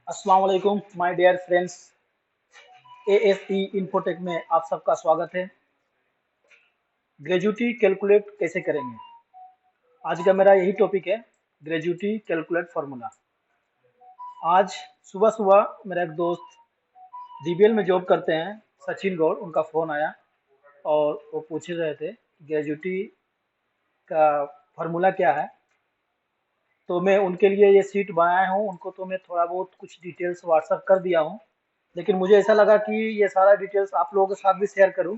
अस्सलाम वालेकुम my dear friends. एएसई infotech में आप सबका स्वागत है। ग्रेजुटी कैलकुलेट कैसे करेंगे, आज का मेरा यही टॉपिक है। Gratuity calculate formula. आज सुबह सुबह मेरा एक दोस्त डीबीएल में जॉब करते हैं, सचिन गौड़, उनका फ़ोन आया और वो पूछ रहे थे ग्रेजुटी का फार्मूला क्या है। तो मैं उनके लिए ये सीट बनाया हूँ, उनको तो मैं थोड़ा बहुत कुछ डिटेल्स व्हाट्सअप कर दिया हूँ, लेकिन मुझे ऐसा लगा कि ये सारा डिटेल्स आप लोगों के साथ भी शेयर करूँ।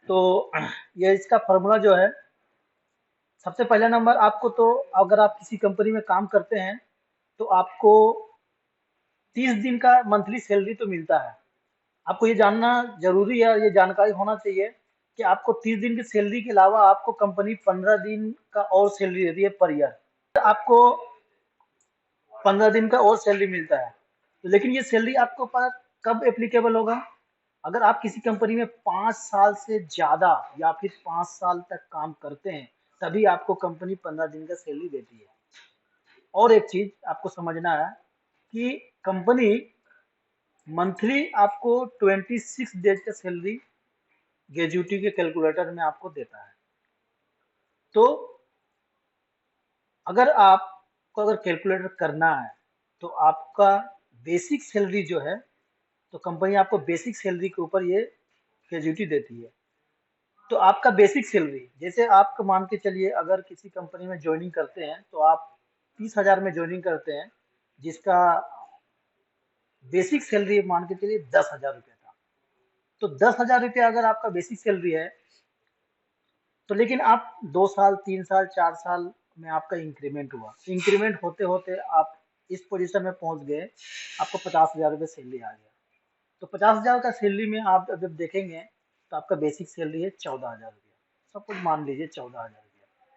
तो ये इसका फार्मूला जो है, सबसे पहला नंबर आपको, तो अगर आप किसी कंपनी में काम करते हैं तो आपको 30 दिन का मंथली सैलरी तो मिलता है। आपको ये जानना जरूरी है, ये जानकारी होना चाहिए कि आपको 30 दिन की सैलरी के अलावा आपको कंपनी 15 दिन का और सैलरी देती है पर ईयर। आपको 15 दिन का और सैलरी मिलता है। तो लेकिन ये सैलरी आपको पास कब एप्लीकेबल होगा, अगर आप किसी कंपनी में 5 साल से ज्यादा या फिर 5 साल तक काम करते हैं, तभी आपको कंपनी 15 दिन का सैलरी देती है। और एक चीज आपको समझना है कि कंपनी मंथली आपको 26 डेज का सैलरी ग्रेजुटी के कैलकुलेटर में आपको देता है। तो अगर आपको कैलकुलेटर करना है तो आपका बेसिक सैलरी जो है, तो कंपनी आपको बेसिक सैलरी के ऊपर ये ग्रेजुटी देती है। तो आपका बेसिक सैलरी, जैसे आप मान के चलिए अगर किसी कंपनी में ज्वाइनिंग करते हैं तो आप 30,000 में ज्वाइनिंग करते हैं, जिसका बेसिक सैलरी मान के चलिए 10,000 रुपये था। तो 10,000 रुपये अगर आपका बेसिक सैलरी है, तो लेकिन आप 2 साल 3 साल 4 साल में आपका इंक्रीमेंट हुआ, इंक्रीमेंट होते होते आप इस पोजीशन में पहुंच गए, आपको 50,000 रुपये सैलरी आ गया। तो 50,000 का सैलरी में आप जब देखेंगे तो आपका बेसिक सैलरी है 14,000 रुपया। सब कुछ मान लीजिए 14,000 रुपया,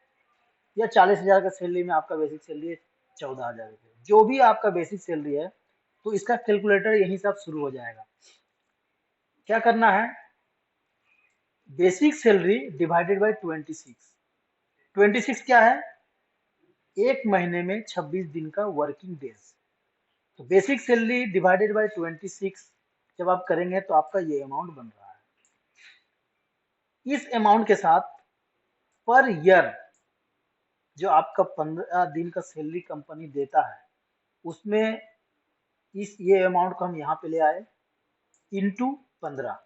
या 40,000 का सैलरी में आपका बेसिक सैलरी है 14,000 रुपये। जो भी आपका बेसिक सैलरी है, तो इसका कैलकुलेटर यहीं से आप शुरू हो जाएगा। क्या करना है, बेसिक सैलरी डिवाइडेड बाई 26। 26 क्या है, एक महीने में 26 दिन का वर्किंग डेज। तो बेसिक सैलरी डिवाइडेड बाई 26 जब आप करेंगे तो आपका ये अमाउंट बन रहा है। इस अमाउंट के साथ पर ईयर जो आपका 15 दिन का सैलरी कंपनी देता है, उसमें इस ये अमाउंट को हम यहाँ पे ले आए इंटू 15।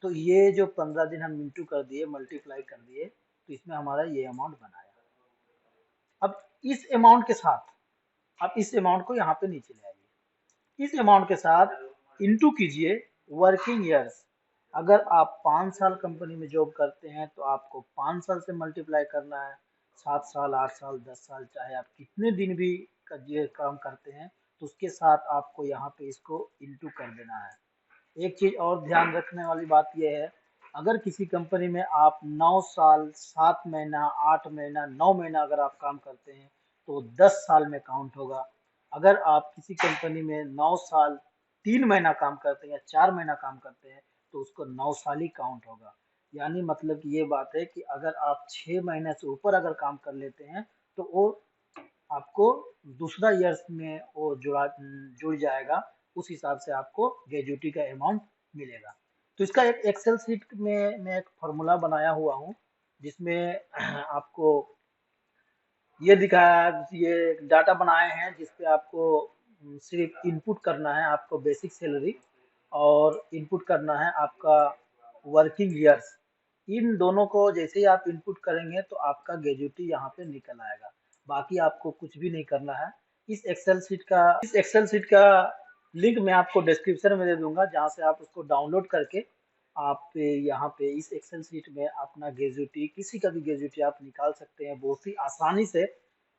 तो ये जो 15 दिन हम इंटू कर दिए, मल्टीप्लाई कर दिए, तो इसमें हमारा ये अमाउंट बनाया। अब इस अमाउंट के साथ आप इस अमाउंट को यहाँ पे नीचे ले आइए, इस अमाउंट के साथ इंटू कीजिए वर्किंग ईयर्स। अगर आप 5 साल कंपनी में जॉब करते हैं तो आपको 5 साल से मल्टीप्लाई करना है। 7 साल 8 साल 10 साल, चाहे आप कितने दिन भी ये काम करते हैं, तो उसके साथ आपको यहाँ पे इसको इंटू कर देना है। एक चीज और ध्यान रखने वाली बात यह है, अगर किसी कंपनी में आप 9 साल 7 महीना 8 महीना 9 महीना अगर आप काम करते हैं तो 10 साल में काउंट होगा। अगर आप किसी कंपनी में 9 साल 3 महीना काम करते हैं या 4 महीना काम करते हैं तो उसको 9 साल ही काउंट होगा। यानी मतलब कि ये बात है कि अगर आप 6 महीने से ऊपर अगर काम कर लेते हैं तो वो आपको दूसरा ईयर्स में वो जुड़ जाएगा, उस हिसाब से आपको ग्रेजुटी का अमाउंट मिलेगा। तो इसका एक एक्सेल शीट में मैं एक फॉर्मूला बनाया हुआ हूँ, जिसमें आपको ये दिखाया, ये डाटा बनाए हैं जिसपे आपको सिर्फ इनपुट करना है आपको बेसिक सैलरी, और इनपुट करना है आपका वर्किंग ईयर्स। इन दोनों को जैसे ही आप इनपुट करेंगे तो आपका ग्रेजुटी यहाँ पे निकल आएगा। बाकी आपको कुछ भी नहीं करना है। इस एक्सेल शीट का लिंक मैं आपको डिस्क्रिप्शन में दे दूंगा, जहाँ से आप उसको डाउनलोड करके आप यहाँ पे इस एक्सेल शीट में अपना ग्रेजुटी, किसी का भी ग्रेजुटी आप निकाल सकते हैं बहुत ही आसानी से,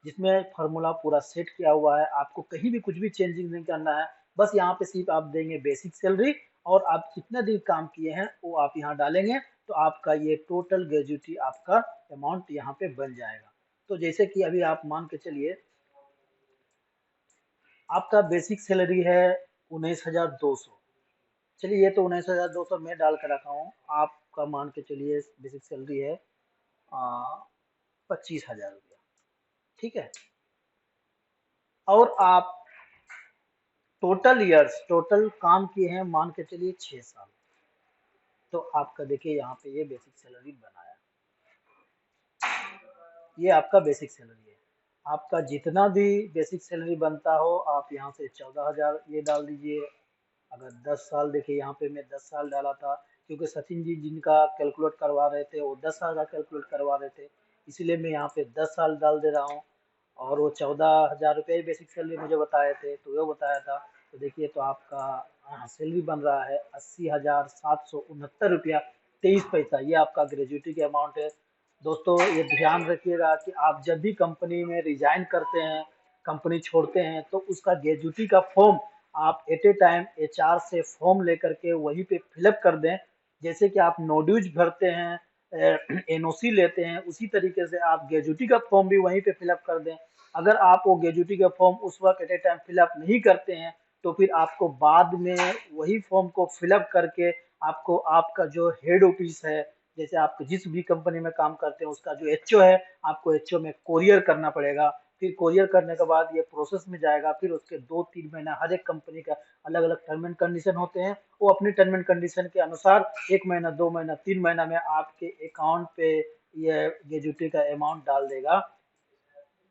जिसमें फार्मूला पूरा सेट किया हुआ है। आपको कहीं भी कुछ भी चेंजिंग नहीं करना है, बस यहाँ पे सिर्फ आप देंगे बेसिक सैलरी और आप कितना दिन काम किए हैं वो आप यहाँ डालेंगे, तो आपका ये टोटल ग्रेजुटी आपका अमाउंट यहाँ पे बन जाएगा। तो जैसे कि अभी आप मान के चलिए आपका बेसिक सैलरी है 19,200। चलिए ये तो 19,200 मैं डाल कर रखा हूँ, आपका मान के चलिए बेसिक सैलरी है 25,000 रुपया, ठीक है। और आप टोटल ईयर्स, टोटल काम किए हैं मान के चलिए 6 साल, तो आपका देखिए यहाँ पे ये बेसिक सैलरी बनाया, ये आपका बेसिक सैलरी है। आपका जितना भी बेसिक सैलरी बनता हो आप यहाँ से 14,000 ये डाल दीजिए। अगर 10 साल, देखिए यहाँ पे मैं 10 साल डाला था क्योंकि सचिन जी जिनका कैलकुलेट करवा रहे थे वो 10 साल का कैलकुलेट करवा रहे थे, इसलिए मैं यहाँ पे 10 साल डाल दे रहा हूँ। और वो 14,000 रुपये बेसिक सैलरी मुझे बताए थे, तो वो बताया था। तो देखिए तो आपका सैलरी बन रहा है 80,769 रुपया 23 पैसा, ये आपका ग्रेजुएटी का अमाउंट है। दोस्तों ये ध्यान रखिएगा कि आप जब भी कंपनी में रिजाइन करते हैं, कंपनी छोड़ते हैं, तो उसका ग्रेजुएटी का फॉर्म आप एट ए टाइम एचआर से फॉर्म लेकर के वहीं पे फिलअप कर दें। जैसे कि आप नोड्यूज भरते हैं, एनओसी लेते हैं, उसी तरीके से आप ग्रेजुएटी का फॉर्म भी वहीं पे फिलअप कर दें। अगर आप वो ग्रेजुएटी का फॉर्म उस वक्त एट ए टाइम फिलअप नहीं करते हैं तो फिर आपको बाद में वही फॉर्म को फिलअप करके आपको आपका जो हेड ऑफिस है, जैसे आप जिस भी कंपनी में काम करते हैं उसका जो एचओ है, आपको एचओ में कोरियर करना पड़ेगा। फिर कोरियर करने के बाद ये प्रोसेस में जाएगा, फिर उसके 2-3 महीना, हर एक कंपनी का अलग अलग टर्म एंड कंडीशन होते हैं, वो अपनी टर्म एंड कंडीशन के अनुसार 1 महीना, 2 महीना, 3 महीना में आपके अकाउंट पे ये ग्रेजुएटी का अमाउंट डाल देगा।